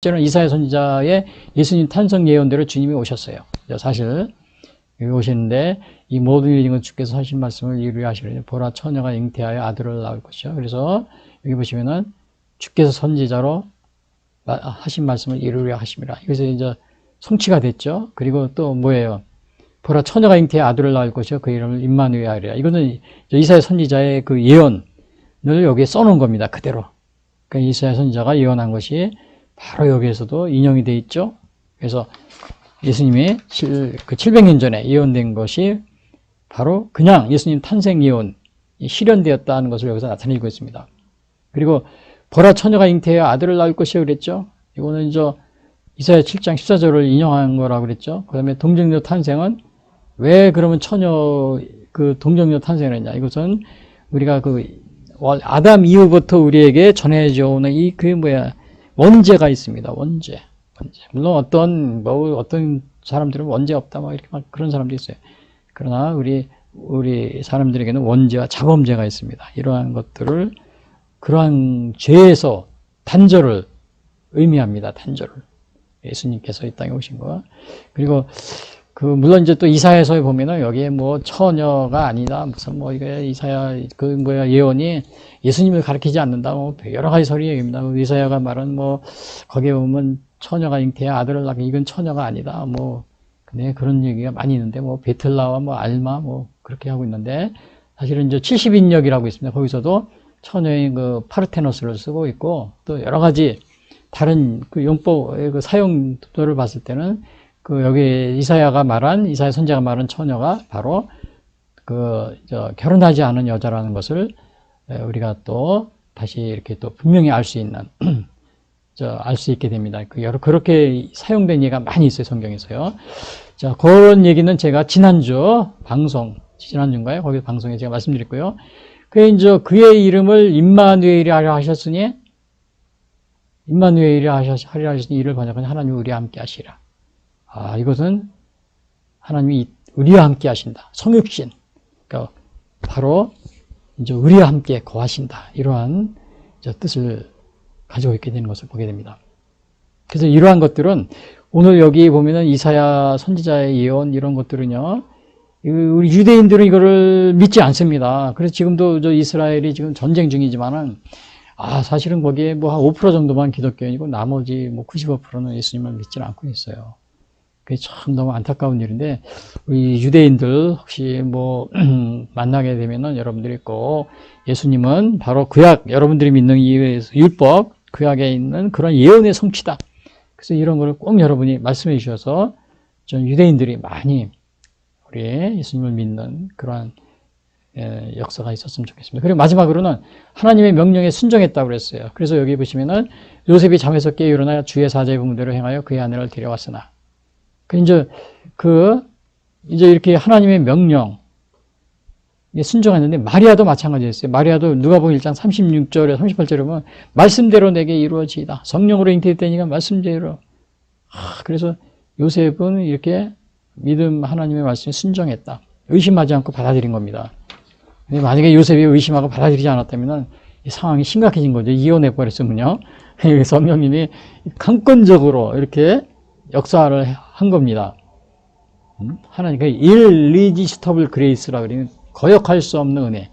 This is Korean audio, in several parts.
저는 이사야 선지자의 예수님 탄생 예언대로 주님이 오셨어요. 사실 여기 오시는데 이 모든 일은 주께서 하신 말씀을 이루려 하시리니 보라 처녀가 잉태하여 아들을 낳을 것이요. 그래서 여기 보시면은 주께서 선지자로 하신 말씀을 이루려 하심이라. 그래서 이제 성취가 됐죠. 그리고 또 뭐예요? 보라 처녀가 잉태하여 아들을 낳을 것이요. 그 이름을 임마누엘 하리라. 이거는 이사야 선지자의 그 예언을 여기에 써놓은 겁니다. 그대로. 그러니까 이사야 선지자가 예언한 것이 바로 여기에서도 인용이 되어 있죠. 그래서 예수님이 그 700년 전에 예언된 것이 바로 그냥 예수님 탄생 예언이 실현되었다는 것을 여기서 나타내고 있습니다. 그리고 보라 처녀가 잉태하여 아들을 낳을 것이요 그랬죠. 이거는 이제 이사야 7장 14절을 인용한 거라고 그랬죠. 그 다음에 동정녀 탄생은 왜 그러면 그 동정녀 탄생을 했냐. 이것은 우리가 아담 이후부터 우리에게 전해져 오는 원죄가 있습니다. 원죄. 물론 어떤 사람들은 원죄 없다, 이렇게 그런 사람도 있어요. 그러나 우리 사람들에게는 원죄와 자범죄가 있습니다. 이러한 것들을, 그러한 죄에서 단절을 의미합니다. 단절을. 예수님께서 이 땅에 오신 거. 그리고 물론 이제 또 이사야서에 보면은 여기에 처녀가 아니다, 이게 이사야, 예언이 예수님을 가리키지 않는다, 여러 가지 소리 얘기입니다. 이사야가 말한 거기에 보면 처녀가 잉태하여 아들을 낳게, 이건 처녀가 아니다, 근데 그런 얘기가 많이 있는데, 베틀라와 알마, 그렇게 하고 있는데, 사실은 이제 70인역이라고 있습니다. 거기서도 처녀의 파르테노스를 쓰고 있고, 또 여러 가지 다른 용법의 사용도를 봤을 때는, 여기 이사야 선지자가 말한 처녀가 바로 결혼하지 않은 여자라는 것을 우리가 또 다시 이렇게 또 분명히 알 수 있게 됩니다. 그렇게 사용된 예가 많이 있어요, 성경에서요. 자, 그런 얘기는 제가 지난주인가요? 거기 방송에 제가 말씀드렸고요. 그의 이름을 임마누엘이라 하셨으니, 임마누엘이라 하셨으니 이를 번역하니 하나님이 우리와 함께 하시라. 이것은 하나님이 우리와 함께 하신다. 성육신. 그러니까 바로 이제 우리와 함께 거하신다. 이러한 뜻을 가지고 있게 되는 것을 보게 됩니다. 그래서 이러한 것들은 오늘 여기 보면은 이사야 선지자의 예언 이런 것들은요, 우리 유대인들은 이거를 믿지 않습니다. 그래서 지금도 이스라엘이 지금 전쟁 중이지만은 사실은 거기에 한 5% 정도만 기독교인이고 나머지 95%는 예수님을 믿지는 않고 있어요. 그게 참 너무 안타까운 일인데, 우리 유대인들 혹시 만나게 되면은 여러분들이 꼭 예수님은 바로 여러분들이 믿는 이 율법, 구약에 있는 그런 예언의 성취다. 그래서 이런 거를 꼭 여러분이 말씀해 주셔서 좀 유대인들이 많이 우리 예수님을 믿는 그러한 역사가 있었으면 좋겠습니다. 그리고 마지막으로는 하나님의 명령에 순종했다고 그랬어요. 그래서 여기 보시면은 요셉이 잠에서 깨어 일어나 주의 사자의 분대로 행하여 그의 아내를 데려왔으나, 이제 이렇게 하나님의 명령 순종했는데, 마리아도 마찬가지였어요. 마리아도 누가복음 1장 36절에 38절에 보면 말씀대로 내게 이루어지이다. 성령으로 잉태되니까 말씀대로. 그래서 요셉은 이렇게 하나님의 말씀에 순종했다. 의심하지 않고 받아들인 겁니다. 근데 만약에 요셉이 의심하고 받아들이지 않았다면 이 상황이 심각해진 거죠. 이혼해버렸으면요. 성령님이 강권적으로 이렇게 역사를 한 겁니다. 하나님, irresistible grace라고 그러는 거역할 수 없는 은혜.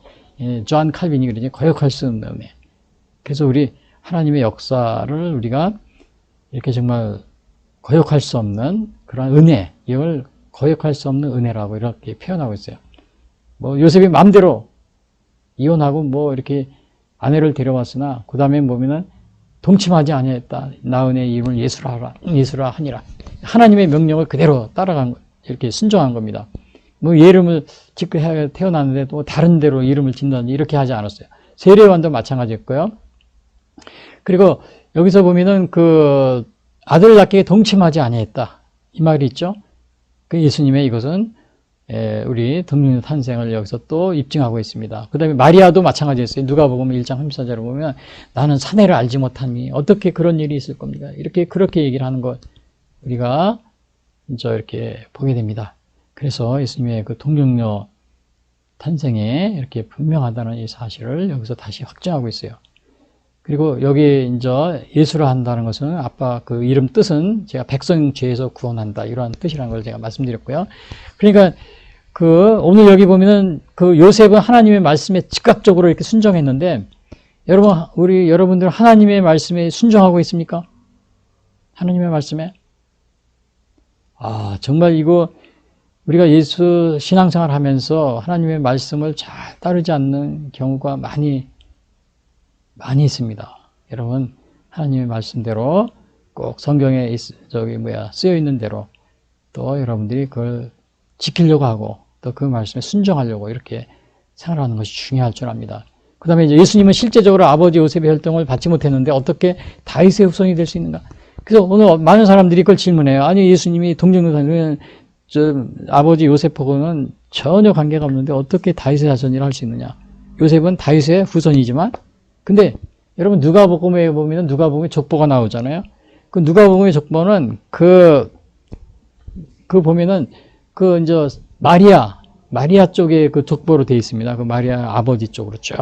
존 칼빈이 그러지, 거역할 수 없는 은혜. 그래서 우리 하나님의 역사를 우리가 이렇게 정말 거역할 수 없는 그런 은혜, 이걸 거역할 수 없는 은혜라고 이렇게 표현하고 있어요. 요셉이 마음대로 이혼하고 이렇게 아내를 데려왔으나, 그 다음에 보면은 동침하지 아니했다. 나은의 이름을 예수라 하니라. 하나님의 명령을 그대로 이렇게 순종한 겁니다. 이름을 짓고 태어났는데 또 다른 데로 이름을 짓는다든지 이렇게 하지 않았어요. 세례요한도 마찬가지였고요. 그리고 여기서 보면은 아들을 낳기에 동침하지 아니했다. 이 말이 있죠. 예수님의 이것은 우리 동정녀 탄생을 여기서 또 입증하고 있습니다. 그 다음에 마리아도 마찬가지였어요. 누가복음 1장 34절을 보면 나는 사내를 알지 못하니 어떻게 그런 일이 있을 겁니까? 그렇게 얘기를 하는 것 우리가 이제 이렇게 보게 됩니다. 그래서 예수님의 동정녀 탄생에 이렇게 분명하다는 이 사실을 여기서 다시 확증하고 있어요. 그리고 여기 이제 예수라 한다는 것은 아빠 그 이름 뜻은 제가 백성 죄에서 구원한다 이러한 뜻이라는 걸 제가 말씀드렸고요. 그러니까 그 오늘 여기 보면은 그 요셉은 하나님의 말씀에 즉각적으로 이렇게 순종했는데 여러분 여러분들 하나님의 말씀에 순종하고 있습니까? 하나님의 말씀에? 정말 이거 우리가 예수 신앙생활 하면서 하나님의 말씀을 잘 따르지 않는 경우가 많이 있습니다. 여러분, 하나님의 말씀대로 꼭 성경에 쓰여 있는 대로 또 여러분들이 그걸 지키려고 하고 또 그 말씀에 순종하려고 이렇게 생활하는 것이 중요할 줄 압니다. 그 다음에 이제 예수님은 실제적으로 아버지 요셉의 혈통을 받지 못했는데 어떻게 다윗의 후손이 될 수 있는가? 그래서 오늘 많은 사람들이 그걸 질문해요. 아니, 예수님이 동정녀사는 아버지 요셉하고는 전혀 관계가 없는데 어떻게 다윗의 자손이라 할 수 있느냐? 요셉은 다윗의 후손이지만, 근데 여러분 누가복음에 보면 누가복음의 족보가 나오잖아요. 그 누가복음의 족보는 보면은 이제 마리아 쪽에 그 족보로 되어 있습니다. 그 마리아 아버지 쪽으로 쭉.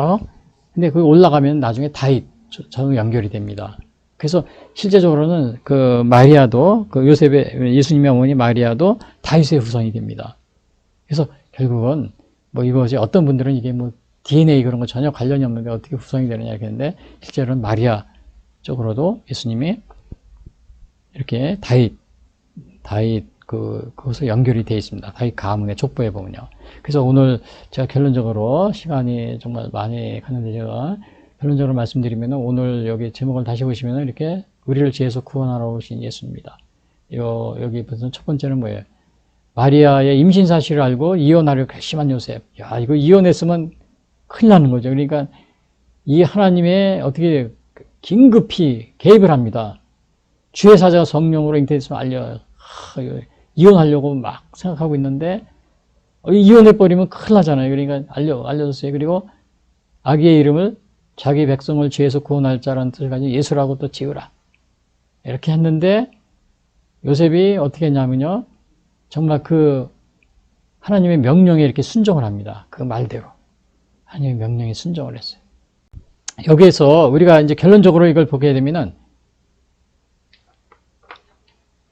근데 그 올라가면 나중에 다윗 저 연결이 됩니다. 그래서 실제적으로는 그 마리아도 그 예수님의 어머니 마리아도 다윗의 후손이 됩니다. 그래서 결국은 뭐 이것이 어떤 분들은 이게 뭐 DNA 그런 거 전혀 관련이 없는데 어떻게 후손이 되느냐 이렇게 실제로는 마리아 쪽으로도 예수님이 이렇게 다윗 그것으로 연결이 되어 있습니다. 다윗 가문의 족보에 보면요. 그래서 오늘 제가 결론적으로 시간이 정말 많이 가는데 제가 결론적으로 말씀드리면 오늘 여기 제목을 다시 보시면 이렇게 우리를 죄에서 구원하러 오신 예수입니다. 여기 무슨 첫 번째는 뭐예요? 마리아의 임신 사실을 알고 이혼하려 결심한 요셉. 야, 이거 이혼했으면 큰일 나는 거죠. 그러니까 이 하나님의 어떻게 긴급히 개입을 합니다. 주의 사자가 성령으로 잉태됐으면 알려요. 이혼하려고 막 생각하고 있는데 이혼해버리면 큰일 나잖아요. 그러니까 알려줬어요. 그리고 아기의 이름을 자기 백성을 죄에서 구원할 자라는 뜻을 가지고 예수라고 또 지으라. 이렇게 했는데 요셉이 어떻게 했냐면요. 정말 그 하나님의 명령에 이렇게 순종을 합니다. 그 말대로. 하나님의 명령에 순종을 했어요. 여기에서 우리가 이제 결론적으로 이걸 보게 되면은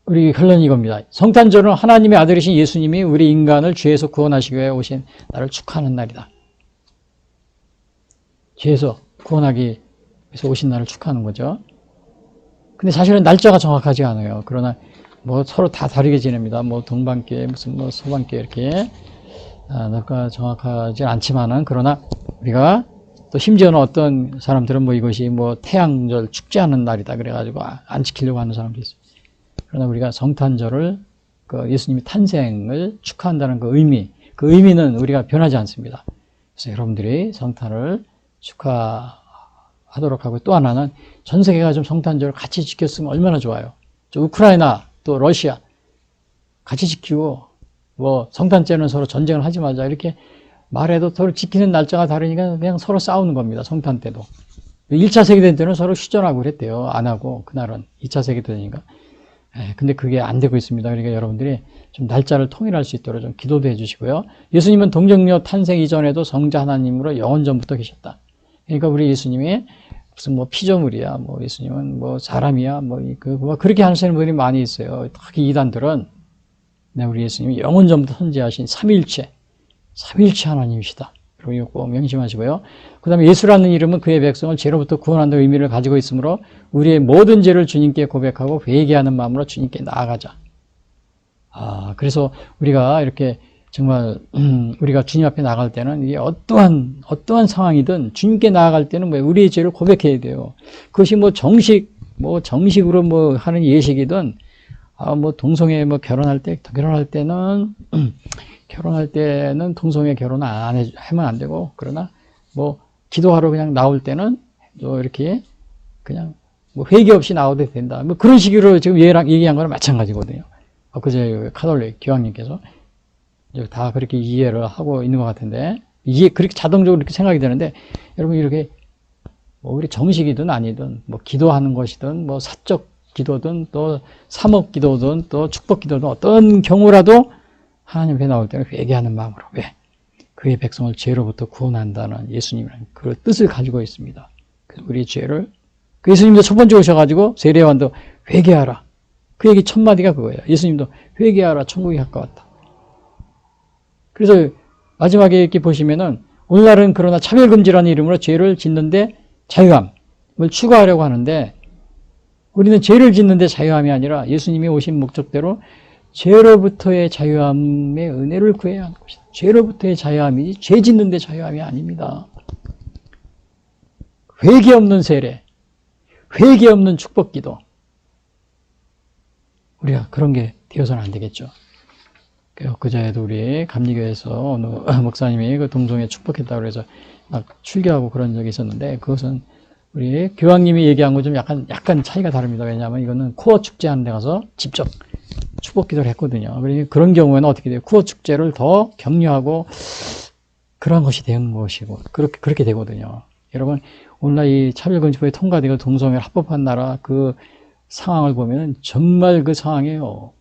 우리 결론이 이겁니다. 성탄절은 하나님의 아들이신 예수님이 우리 인간을 죄에서 구원하시기 위해 오신 나를 축하하는 날이다. 죄에서 구원하기 위해서 오신 날을 축하하는 거죠. 근데 사실은 날짜가 정확하지 않아요. 그러나 뭐 서로 다 다르게 지냅니다. 뭐 동방계 무슨 뭐 서방계 이렇게 날짜가 정확하지 않지만은 그러나 우리가 또 심지어는 어떤 사람들은 뭐 이것이 뭐 태양절 축제하는 날이다 그래가지고 안 지키려고 하는 사람도 있어요. 그러나 우리가 성탄절을 그 예수님의 탄생을 축하한다는 그 의미는 우리가 변하지 않습니다. 그래서 여러분들이 성탄을 축하하도록 하고 또 하나는 전 세계가 좀 성탄절을 같이 지켰으면 얼마나 좋아요. 우크라이나 또 러시아 같이 지키고 뭐 성탄절은 서로 전쟁을 하지 말자 이렇게 말해도 서로 지키는 날짜가 다르니까 그냥 서로 싸우는 겁니다. 성탄 때도. 1차 세계대전 때는 서로 휴전하고 그랬대요. 안 하고 그날은 2차 세계대전이니까. 근데 그게 안 되고 있습니다. 그러니까 여러분들이 좀 날짜를 통일할 수 있도록 좀 기도도 해주시고요. 예수님은 동정녀 탄생 이전에도 성자 하나님으로 영원 전부터 계셨다. 그러니까 우리 예수님이 무슨 뭐 피조물이야, 뭐 예수님은 뭐 사람이야, 뭐 그렇게 하시는 분들이 많이 있어요. 특히 이단들은 우리 예수님이 영원 전부터 선지하신 삼위일체 하나님이시다. 그리고 이거 꼭 명심하시고요. 그 다음에 예수라는 이름은 그의 백성을 죄로부터 구원한다는 의미를 가지고 있으므로 우리의 모든 죄를 주님께 고백하고 회개하는 마음으로 주님께 나아가자. 그래서 우리가 이렇게 정말 우리가 주님 앞에 나갈 때는 이게 어떠한 상황이든 주님께 나아갈 때는 뭐 우리의 죄를 고백해야 돼요. 그것이 뭐 정식으로 뭐 하는 예식이든 뭐 동성애 뭐 결혼할 때는 동성애 결혼 하면 안 되고 그러나 뭐 기도하러 그냥 나올 때는 또 이렇게 그냥 뭐 회개 없이 나와도 된다. 뭐 그런 식으로 지금 얘기한 거랑 마찬가지거든요. 그제 카톨릭 교황님께서 다 그렇게 이해를 하고 있는 것 같은데 그렇게 자동적으로 이렇게 생각이 되는데 여러분 이렇게 뭐 우리 정식이든 아니든 뭐 기도하는 것이든 뭐 사적 기도든 또 사목 기도든 또 축복 기도든 어떤 경우라도 하나님 앞에 나올 때는 회개하는 마음으로 왜? 그의 백성을 죄로부터 구원한다는 예수님이라는 그 뜻을 가지고 있습니다. 그래서 우리의 죄를 그 예수님도 첫 번째 오셔가지고 세례요한도 회개하라. 그 얘기 첫 마디가 그거예요. 예수님도 회개하라. 천국이 가까웠다. 그래서 마지막에 이렇게 보시면은 오늘날은 그러나 차별금지라는 이름으로 죄를 짓는데 자유함을 추가하려고 하는데 우리는 죄를 짓는데 자유함이 아니라 예수님이 오신 목적대로 죄로부터의 자유함의 은혜를 구해야 하는 것이다. 죄로부터의 자유함이지 죄 짓는데 자유함이 아닙니다. 회개 없는 세례, 회개 없는 축복기도 우리가 그런 게 되어서는 안 되겠죠. 그전에도 우리 감리교에서 어느 목사님이 그 동성애 축복했다고 해서 막 출교하고 그런 적이 있었는데 그것은 우리 교황님이 얘기한 거 좀 약간 차이가 다릅니다. 왜냐하면 이거는 쿠어 축제하는 데 가서 직접 축복 기도를 했거든요. 그러니 그런 경우에는 어떻게 돼요? 쿠어 축제를 더 격려하고 그런 것이 된 것이고 그렇게 되거든요. 여러분 오늘날 이 차별금지법이 통과되고 동성애를 합법한 나라 그 상황을 보면 정말 그 상황이에요.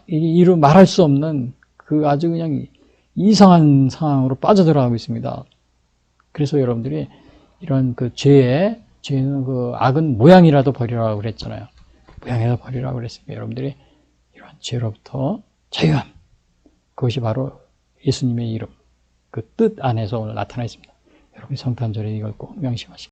이루 말할 수 없는 그 아주 그냥 이상한 상황으로 빠져들어가고 있습니다. 그래서 여러분들이 이런 그 죄는 그 악은 모양이라도 버리라고 그랬잖아요. 모양이라도 버리라고 그랬으니까 여러분들이 이런 죄로부터 자유함. 그것이 바로 예수님의 이름, 그 뜻 안에서 오늘 나타나 있습니다. 여러분 성탄절에 이걸 꼭 명심하시기 바랍니다.